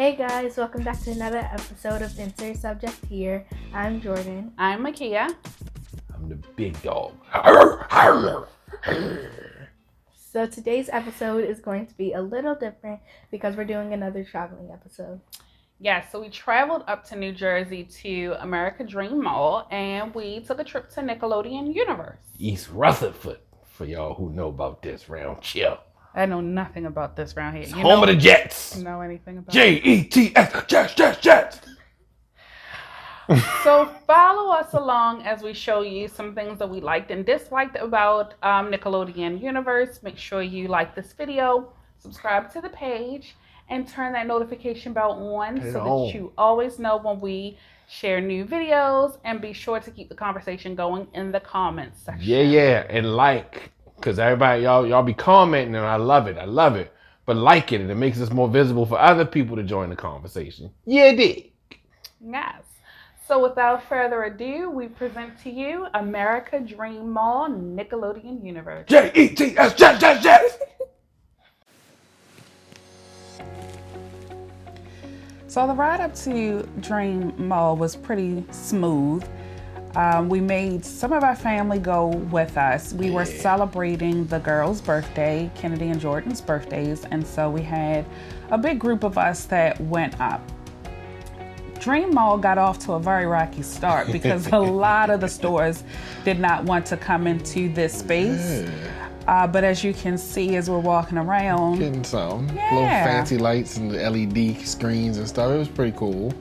Hey guys, welcome back to another episode of Insert Subject Here. I'm Jordan. I'm Makia. I'm the big dog. So today's episode is going to be a little different because we're doing another traveling episode. Yes, so we traveled up to New Jersey to America Dream Mall and we took a trip to Nickelodeon Universe. East Rutherford, for y'all who know about this round chill. I know nothing about this round here. It's home of the Jets. Know anything about Jets, Jets. So follow us along as we show you some things that we liked and disliked about Nickelodeon Universe. Make sure you like this video, subscribe to the page, and turn that notification bell on that you always know when we share new videos, and be sure to keep the conversation going in the comments section. Yeah, and because everybody, y'all be commenting, and I love it. But like it, and it makes us more visible for other people to join the conversation. Yeah, it did. Yes. So without further ado, we present to you America Dream Mall Nickelodeon Universe. Jets. So the ride up to Dream Mall was pretty smooth. We made some of our family go with us. We were celebrating the girls' birthday, Kennedy and Jordan's birthdays, and so we had a big group of us that went up. Dream Mall got off to a very rocky start because a lot of the stores did not want to come into this space. But as you can see as we're walking around, getting some little fancy lights and the LED screens and stuff. It was pretty cool.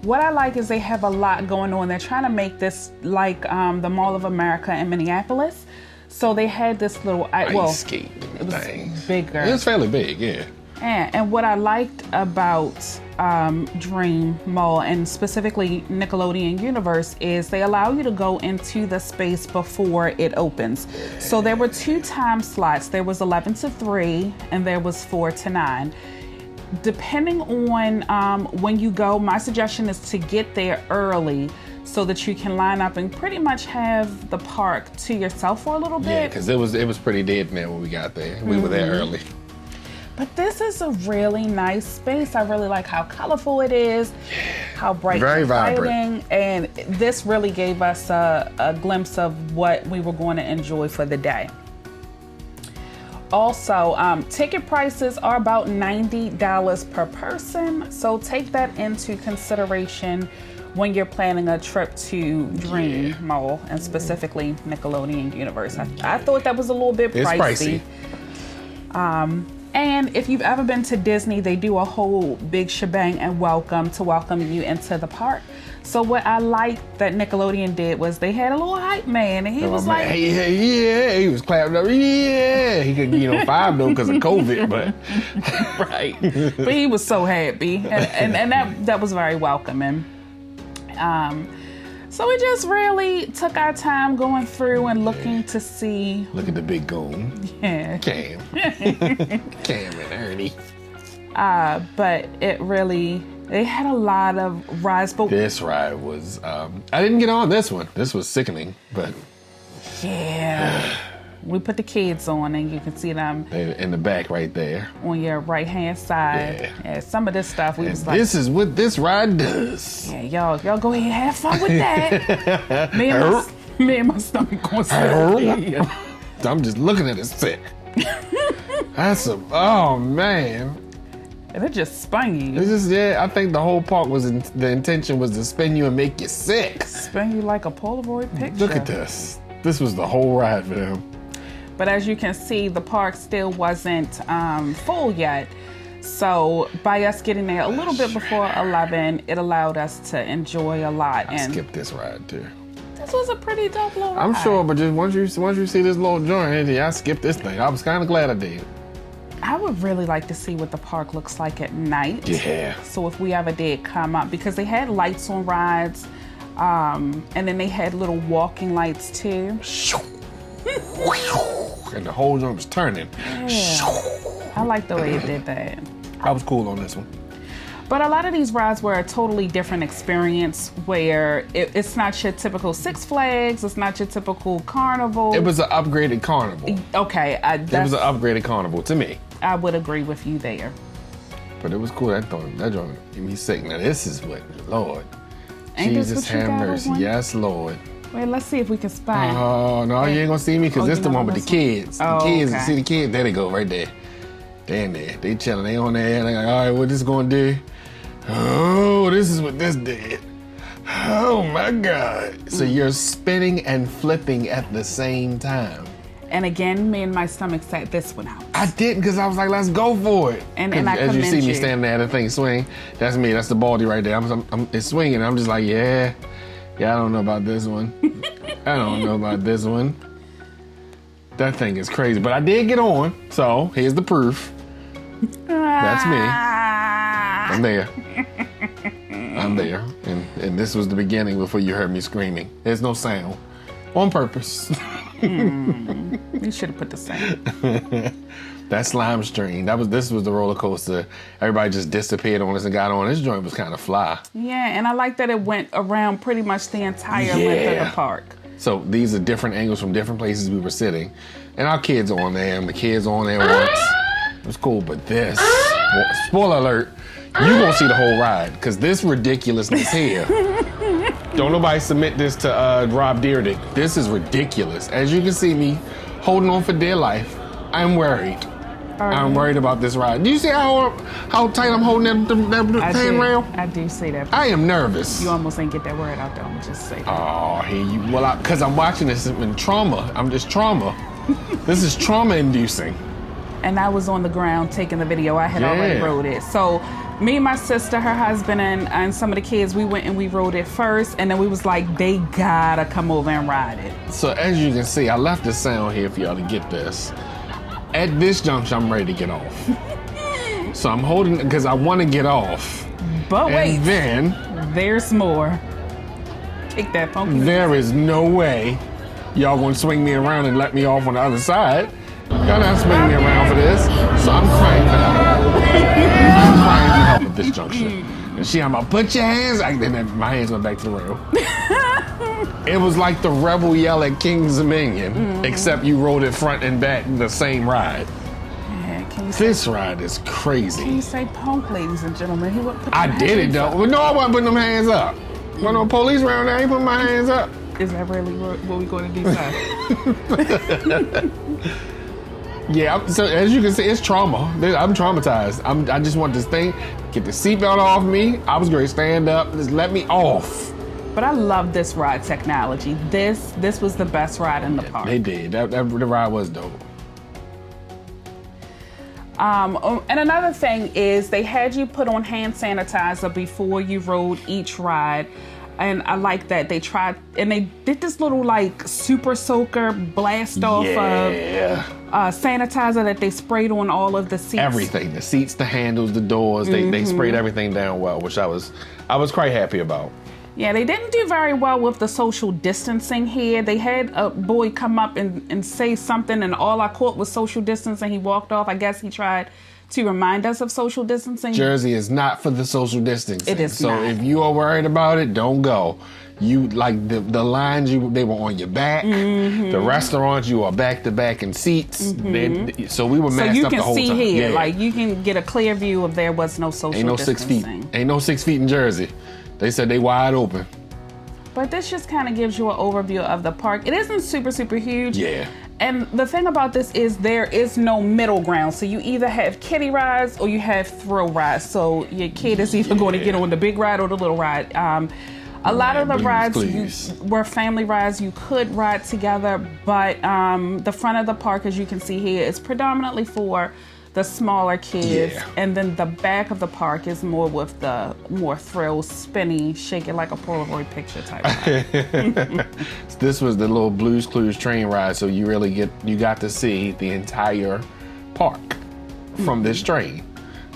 What I like is they have a lot going on. They're trying to make this like the Mall of America in Minneapolis. So they had this little ice skate thing. Bigger. It was fairly big, yeah. And what I liked about Dream Mall and specifically Nickelodeon Universe is they allow you to go into the space before it opens. So there were 2 time slots. There was 11 to 3 and there was 4 to 9. Depending on when you go, my suggestion is to get there early so that you can line up and pretty much have the park to yourself for a little bit. Yeah, because it was pretty dead in there when we got there. We were there early. But this is a really nice space. I really like how colorful it is, how bright Very and vibrant. And this really gave us a glimpse of what we were going to enjoy for the day. Also, ticket prices are about $90 per person, so take that into consideration when you're planning a trip to Dream Mall and specifically Nickelodeon Universe. I thought that was a little bit pricey. It's pricey. And if you've ever been to Disney, they do a whole big shebang and welcome you into the park. So what I liked that Nickelodeon did was they had a little hype man, and he was like, yeah, he was clapping up, yeah. He couldn't get on 5 though because of COVID, but right. But he was so happy, and that was very welcoming. So we just really took our time going through and looking to see. Look at the big goon. Yeah. Cam and Ernie. But they had a lot of rides. But this ride was, I didn't get on this one. This was sickening, but. Yeah. We put the kids on and you can see them. They're in the back right there. On your right-hand side. Yeah, some of this stuff we was like. This is what this ride does. Yeah, y'all go ahead, have fun with that. me and my stomach going to I'm just looking at it sick. Oh man. And it just spun you. I think the whole park the intention was to spin you and make you sick. Spin you like a Polaroid picture. Look at this. This was the whole ride for them. But as you can see, the park still wasn't full yet. So by us getting there a little bit before 11, it allowed us to enjoy a lot. I skipped this ride too. This was a pretty dope little ride. I'm sure, but just once you see this little joint, I skipped this thing. I was kind of glad I did. I would really like to see what the park looks like at night. Yeah. So if we ever did come up, because they had lights on rides, and then they had little walking lights too. And the whole joint was turning. Yeah. I like the way it did that. I was cool on this one. But a lot of these rides were a totally different experience where it's not your typical Six Flags, it's not your typical carnival. It was an upgraded carnival. Okay. It was an upgraded carnival to me. I would agree with you there. But it was cool. That joint made me sick. Now this is what, Lord. Ain't this Jesus what you have got mercy. on? Yes, Lord. Wait, let's see if we can spy. Oh, no, you ain't gonna see me because this you the not one with on the this one? kids. Oh, the kids, okay. see the kids? There they go, right there. They in there. They chilling. They on there. They like, all right, what this gonna do? Oh, this is what this did. Oh my God. So you're spinning and flipping at the same time. And again, me and my stomach sat this one out. I didn't because I was like, let's go for it. And I as you see commend me you. standing there, the thing swing. That's me. That's the baldy right there. It's swinging. I'm just like, yeah, I don't know about this one. I don't know about this one. That thing is crazy. But I did get on. So here's the proof. That's me. I'm there. I'm there. And this was the beginning before you heard me screaming. There's no sound. On purpose. You should have put the same. That slime stream. This was the roller coaster. Everybody just disappeared on us and got on. This joint was kind of fly. Yeah, and I like that it went around pretty much the entire length of the park. So these are different angles from different places we were sitting. And our kids are on there, and the kids on there once. It was cool, but this, spoiler alert, you won't see the whole ride, because this ridiculousness here. Don't nobody submit this to Rob Dyrdek. This is ridiculous. As you can see me holding on for dear life, I'm worried. I'm worried about this ride. Do you see how tight I'm holding that handrail? I do see that. I am nervous. You almost ain't get that word out there. I'm just saying. Oh, here you. Well, because I'm watching this in trauma. I'm just trauma. This is trauma-inducing. And I was on the ground taking the video. I had already rode it. So me and my sister, her husband, and some of the kids, we went and we rode it first. And then we was like, they gotta come over and ride it. So as you can see, I left the sound here for y'all to get this. At this juncture, I'm ready to get off. So I'm holding, because I want to get off. But wait, And then, there's more. Kick that funky. there is no way y'all gonna swing me around and let me off on the other side. Y'all not swinging me around for this. So I'm crying for help. I'm crying for help at this juncture. And I'm gonna put your hands, and then my hands went back to the rail. It was like the rebel yell at King's Dominion, except you rode it front and back the same ride. Yeah, can you This ride is Can crazy. you say punk, ladies and gentlemen? He wouldn't put I them did it hands though. up. Well, no, I wasn't putting them hands up. Wasn't no police around there. I ain't putting my hands up. Is that really what we're going to decide? Yeah, so as you can see, it's trauma. I'm traumatized. I just want this thing, get the seatbelt off me. I was going to stand up, just let me off. But I love this ride technology. This was the best ride in the park. They did. The ride was dope. And another thing is they had you put on hand sanitizer before you rode each ride. And I like that they tried, and they did this little like super soaker blast off of sanitizer that they sprayed on all of the seats. Everything, the seats, the handles, the doors, they sprayed everything down well, which I was quite happy about. Yeah, they didn't do very well with the social distancing here. They had a boy come up and say something, and all I caught was social distancing. He walked off. I guess he tried to remind us of social distancing. Jersey is not for the social distancing. It is so not. if you are worried about it, don't go. You like the lines, they were on your back. The restaurants, you are back to back in seats. So we were So masked you up the can whole see time. here, Yeah. like you can get a clear view of there was no social Ain't no 6 feet. distancing. Ain't no 6 feet in Jersey. They said they wide open. But this just kind of gives you an overview of the park. It isn't super, super huge. Yeah. And the thing about this is there is no middle ground. So you either have kiddie rides or you have thrill rides. So your kid is either going to get on the big ride or the little ride. A lot of the Blues rides Clues. were family rides. You could ride together, but the front of the park, as you can see here, is predominantly for the smaller kids. Yeah. And then the back of the park is more with the more thrill, spinny, shake it like a Polaroid picture type ride. This was the little Blues Clues train ride, so you got to see the entire park from this train.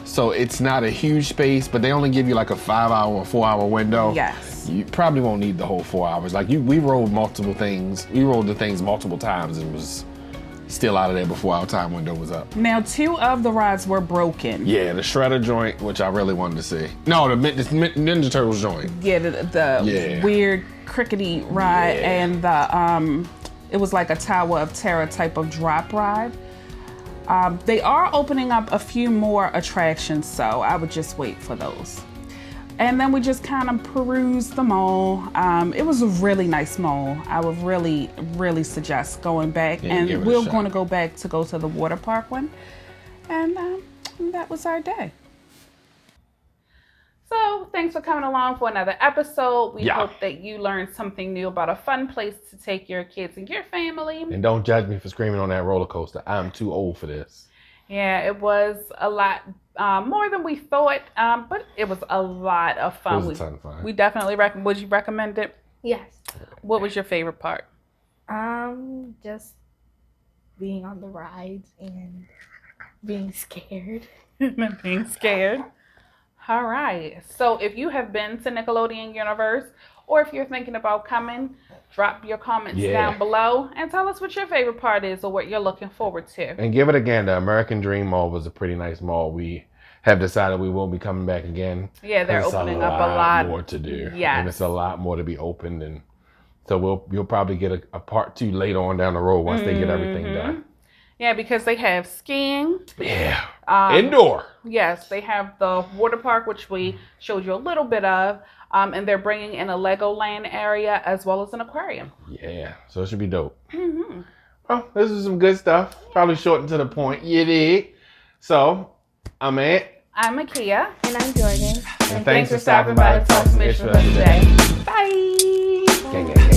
So it's not a huge space, but they only give you like a 5-hour or 4-hour window. Yes. You probably won't need the whole 4 hours. Like we rode multiple things. We rode the things multiple times and was still out of there before our time window was up. Now, 2 of the rides were broken. Yeah, the Shredder joint, which I really wanted to see. No, the Ninja Turtles joint. Yeah, the weird crickety ride and the it was like a Tower of Terror type of drop ride. They are opening up a few more attractions, so I would just wait for those. And then we just kind of perused the mall. It was a really nice mall. I would really, really suggest going back. Yeah, give it and a we're shot. going to go back to go to the water park one. And that was our day. So thanks for coming along for another episode. We hope that you learned something new about a fun place to take your kids and your family. And don't judge me for screaming on that roller coaster. I'm too old for this. Yeah, it was a lot more than we thought, but it was a lot of fun. It was a ton of fun. We definitely recommend. Would you recommend it? Yes. What was your favorite part? Just being on the rides and being scared. Being scared. All right. So if you have been to Nickelodeon Universe, or if you're thinking about coming, drop your comments down below and tell us what your favorite part is or what you're looking forward to. And give it a gander. American Dream Mall was a pretty nice mall. We have decided we won't be coming back again. Yeah, they're opening up a lot more to do. Yes. And it's a lot more to be opened, and so you'll probably get a part 2 later on down the road once they get everything done. Yeah, because they have skiing. Yeah. Indoor. Yes, they have the water park, which we showed you a little bit of, and they're bringing in a Legoland area as well as an aquarium. Yeah, so it should be dope. Well, this is some good stuff. Probably short and to the point. You dig? So, I'm Ed. I'm Akia. And I'm Jordan. And thanks for stopping by to talk some ish with us today. Bye. Gang, gang, gang.